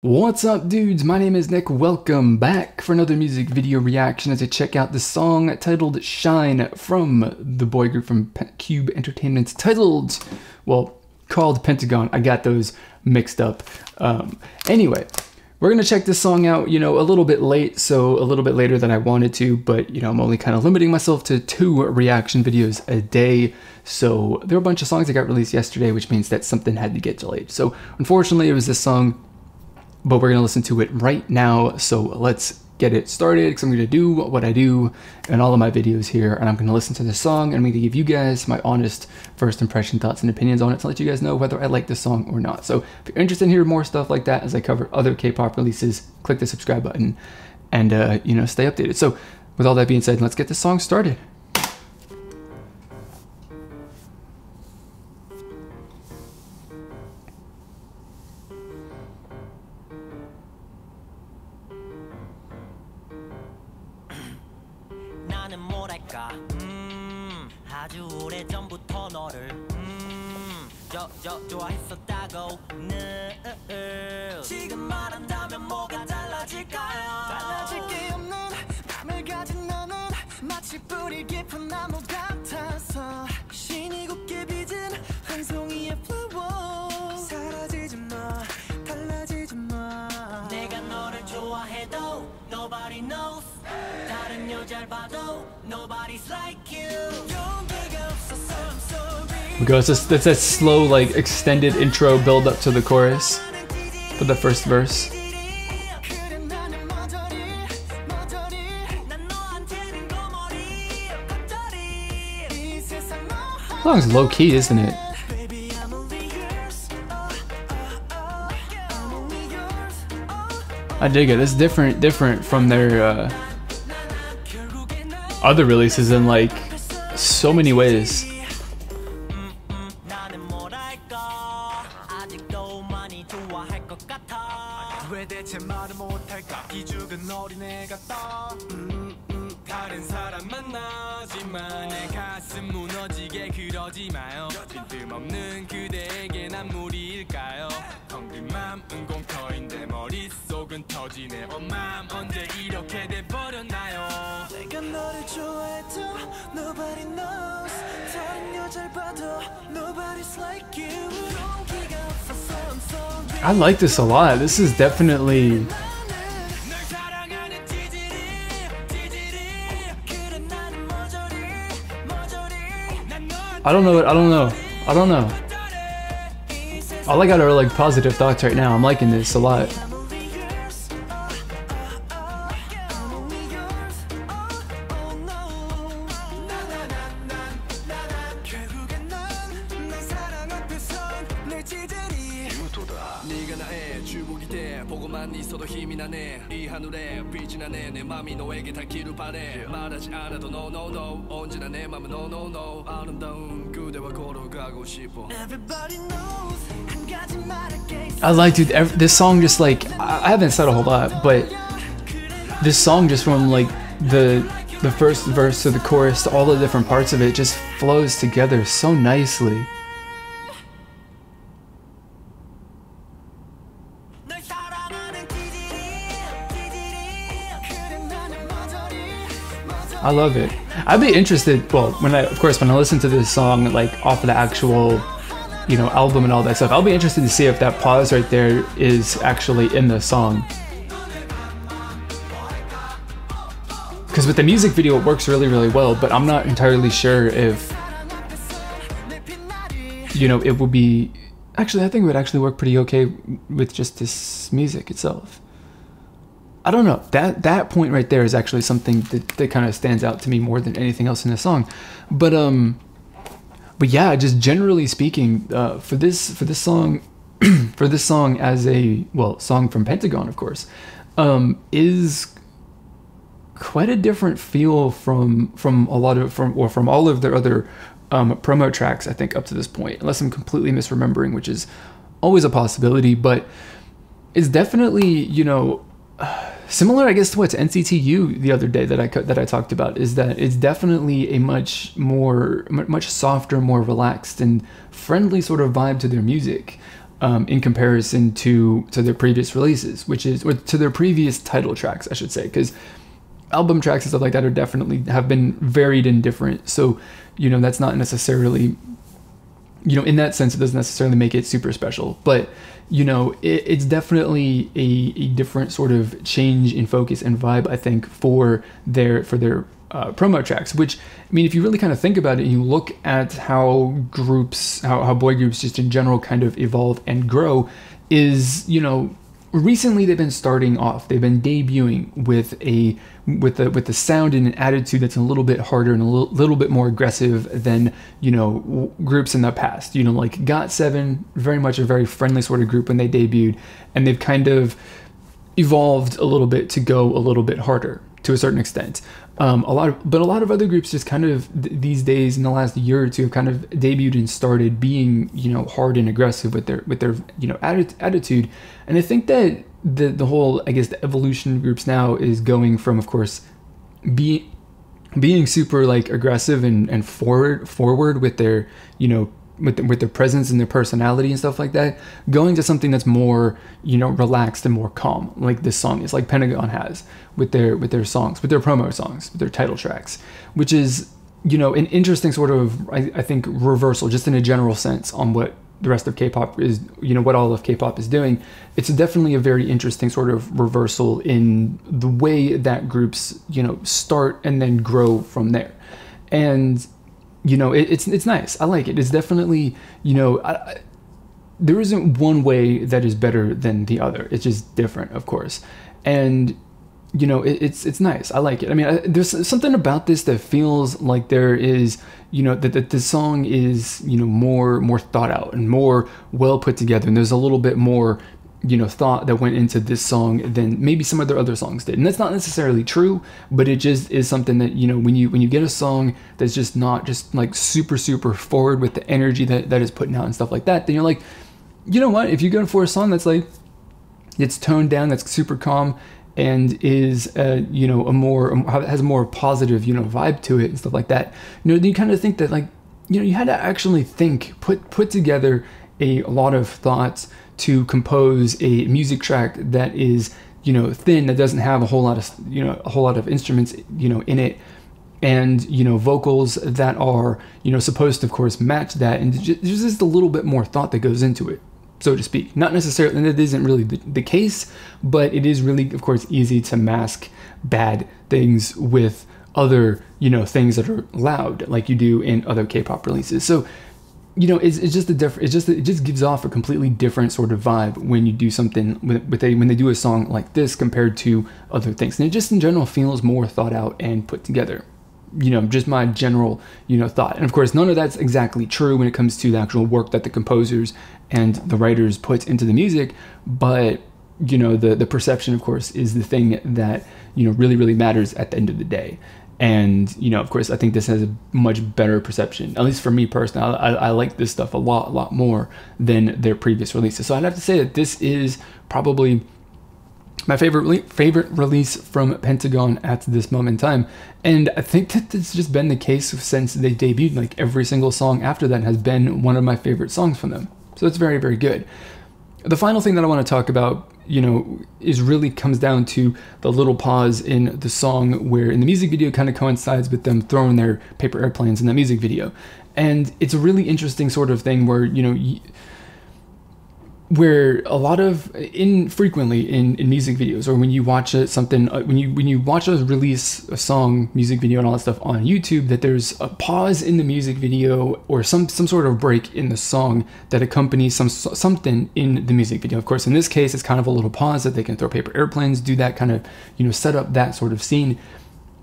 What's up, dudes? My name is Nick. Welcome back for another music video reaction as I check out the song titled Shine from the boy group from Cube Entertainment called Pentagon. I got those mixed up. Anyway, we're gonna check this song out, a little bit late, so a little bit later than I wanted to, but I'm only kind of limiting myself to 2 reaction videos a day. So there were a bunch of songs that got released yesterday, which means that something had to get delayed. So unfortunately, it was this song, but we're gonna listen to it right now. So let's get it started, because I'm gonna do what I do in all of my videos here, and I'm gonna listen to this song, and I'm gonna give you guys my honest first impression, thoughts, and opinions on it to let you guys know whether I like this song or not. So if you're interested in hearing more stuff like that as I cover other K-pop releases, click the subscribe button and stay updated. So with all that being said, let's get this song started. 나는 뭐랄까 아주 오래전부터 너를 좋아했었다고 지금 말한다면 뭐가 달라질까요 달라질 게 없는 맘을 가진 너는 마치 뿌리 깊은 나무 같아서 신이 곱게 빚은 한 송이의 flower 사라지지 마 달라지지 마 내가 너를 좋아해도 nobody knows 다른 여자를 봐도 nobody's like you 용기가 없어서 I'm sorry. We go, it's that slow, like, extended intro build up to the chorus for the first verse. Song's low key, isn't it? I dig it. It's different from their other releases in like so many ways. 다른 사람 만나지만 내 가슴 무너지게 그러지 마요 빈틈없는 그대에게 난 무리일까요 텅 빈 맘은 공터인데 머릿속은 터지네 맘 언제 이렇게 돼버렸나요 내가 너를 좋아해도 nobody knows 다른 여자를 봐도 nobody's like you 용기가 없어서 I'm sorry I like this a lot. This is definitely I don't know. All I got are like positive thoughts right now. I'm liking this a lot. 네가 나의 주목이 돼 보고만 있어도 힘이 나네 이 하늘에 빛이 나네 내 맘이 너에게 닿기를 바래 말하지 않아도 no no no 언제나 내 맘은 no no no 아름다운 그대와 걸어가고 싶어 I like, dude, this song just like, I haven't said a whole lot, but this song just from like the first verse to the chorus to all the different parts of it just flows together so nicely. I love it. I'd be interested, well, when I listen to this song, like off of the actual, album and all that stuff, I'll be interested to see if that pause right there is actually in the song. Because with the music video, it works really, really well, but I'm not entirely sure if, it will be, actually, I think it would actually work pretty okay with just this music itself. I don't know, that point right there is actually something that kind of stands out to me more than anything else in the song. But yeah, just generally speaking, for this song, as a, song from Pentagon, of course, is quite a different feel from all of their other promo tracks, I think, up to this point, unless I'm completely misremembering, which is always a possibility. But it's definitely, similar, I guess, to what's NCTU the other day that I talked about, is that it's definitely a much softer, more relaxed and friendly sort of vibe to their music. in comparison to their previous releases, or to their previous title tracks, I should say, because album tracks and stuff like that are definitely have been varied and different. So, that's not necessarily, in that sense, it doesn't necessarily make it super special, but it's definitely a different sort of change in focus and vibe, I think, for their promo tracks, which, I mean, if you really kind of think about it, you look at how boy groups just in general kind of evolve and grow, is, recently they've been debuting with a sound and an attitude that's a little bit harder and a little bit more aggressive than, groups in the past. Like GOT7, very much a very friendly sort of group when they debuted, and they've kind of evolved a little bit to go a little bit harder to a certain extent. A lot of other groups just kind of these days in the last year or two have kind of debuted and started being, hard and aggressive with their attitude. And I think that the whole, I guess, the evolution of groups now is going from, of course, being super like aggressive and forward with their, with their presence and their personality and stuff like that, going to something that's more, relaxed and more calm, like this song is, like Pentagon has with their songs, with their promo songs, with their title tracks, which is, an interesting sort of, I think, reversal, just in a general sense, on what the rest of K-pop is, what all of K-pop is doing. It's definitely a very interesting sort of reversal in the way that groups, start and then grow from there. And it's nice. I like it. It's definitely, there isn't one way that is better than the other. It's just different, of course. And, it's nice. I like it. I mean, there's something about this that feels like there is, that the song is, more thought out and more well put together. And there's a little bit more, thought that went into this song than maybe some of their other songs did. And that's not necessarily true, but it just is something that, when you get a song that's just not just like super, super forward with the energy that is putting out and stuff like that, then you're like, you know what, if you go for a song that's like, it's toned down, that's super calm, and is, has a more positive, vibe to it and stuff like that, then you kind of think that, like, you had to actually put together a lot of thoughts to compose a music track that is, thin, that doesn't have a whole lot of instruments, in it, and, vocals that are, supposed to, of course, match that. And there's just a little bit more thought that goes into it, so to speak. Not necessarily, and it isn't really the case, but it is really, of course, easy to mask bad things with other, things that are loud, like you do in other K-pop releases. So, it's just it just gives off a completely different sort of vibe when you do something when they do a song like this compared to other things. And it just in general feels more thought out and put together. Just my general, thought. And of course, none of that's exactly true when it comes to the actual work that the composers and the writers put into the music. But, the perception, of course, is the thing that, really, really matters at the end of the day. And, of course, I think this has a much better perception, at least for me personally. I like this stuff a lot more than their previous releases. So I'd have to say that this is probably my favorite release from Pentagon at this moment in time. And I think that it's just been the case since they debuted. Like, every single song after that has been one of my favorite songs from them. So it's very, very good. The final thing that I want to talk about, is really comes down to the little pause in the song where in the music video kind of coincides with them throwing their paper airplanes in that music video. And it's a really interesting sort of thing where, where a lot of infrequently in music videos, or when you watch something, when you watch us release a song, music video, and all that stuff on YouTube, that there's a pause in the music video or some sort of break in the song that accompanies something in the music video. Of course, in this case, it's kind of a little pause that they can throw paper airplanes, do that kind of, set up that sort of scene.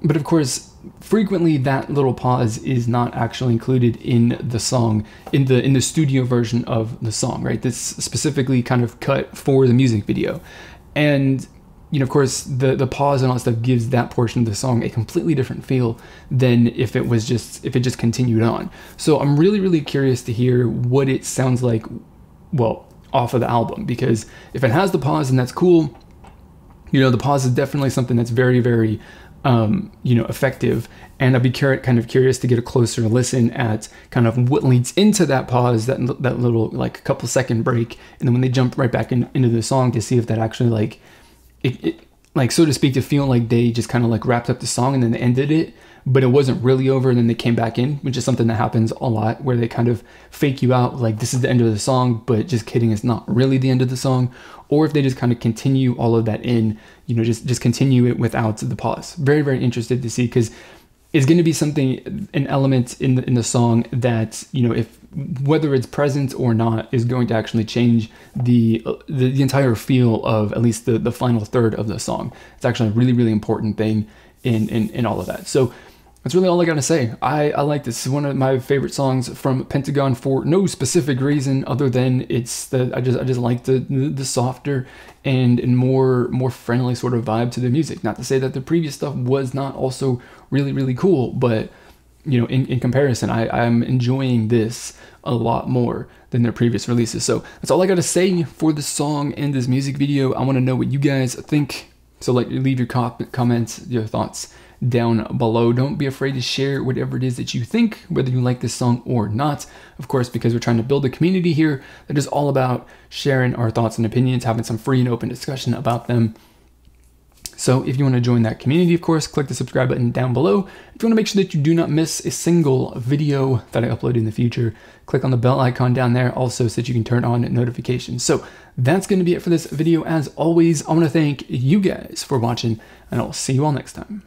But of course, frequently that little pause is not actually included in the song, in the studio version of the song, right? That's specifically kind of cut for the music video. And, of course, the pause and all that stuff gives that portion of the song a completely different feel than if it just continued on. So I'm really, really curious to hear what it sounds like, well, off of the album, because if it has the pause, then that's cool. The pause is definitely something that's very, very you know, effective. And I'd be kind of curious to get a closer listen at kind of what leads into that pause, that little like couple second break, and then when they jump right back into the song, to see if that actually like it like, so to speak, to feel like they just kind of like wrapped up the song and then they ended it, but it wasn't really over, and then they came back in, which is something that happens a lot, where they kind of fake you out like this is the end of the song, but just kidding, it's not really the end of the song. Or if they just kind of continue all of that in, you know, just continue it without the pause. Very, very interested to see, because it's going to be something, an element in the song that, you know, if whether it's present or not, is going to actually change the entire feel of at least the final third of the song. It's actually a really, really important thing in all of that. So that's really all I gotta say. I like this. It's one of my favorite songs from Pentagon for no specific reason other than it's I just like the softer and more friendly sort of vibe to the music. Not to say that the previous stuff was not also really, really cool, but you know, in comparison, I'm enjoying this a lot more than their previous releases. So that's all I gotta say for this song and this music video. I want to know what you guys think. So like, leave your comments, your thoughts down below. Don't be afraid to share whatever it is that you think, whether you like this song or not, of course, because we're trying to build a community here that is all about sharing our thoughts and opinions, having some free and open discussion about them. So if you want to join that community, of course, click the subscribe button down below. If you want to make sure that you do not miss a single video that I upload in the future, click on the bell icon down there also, so that you can turn on notifications. So that's going to be it for this video. As always, I want to thank you guys for watching, and I'll see you all next time.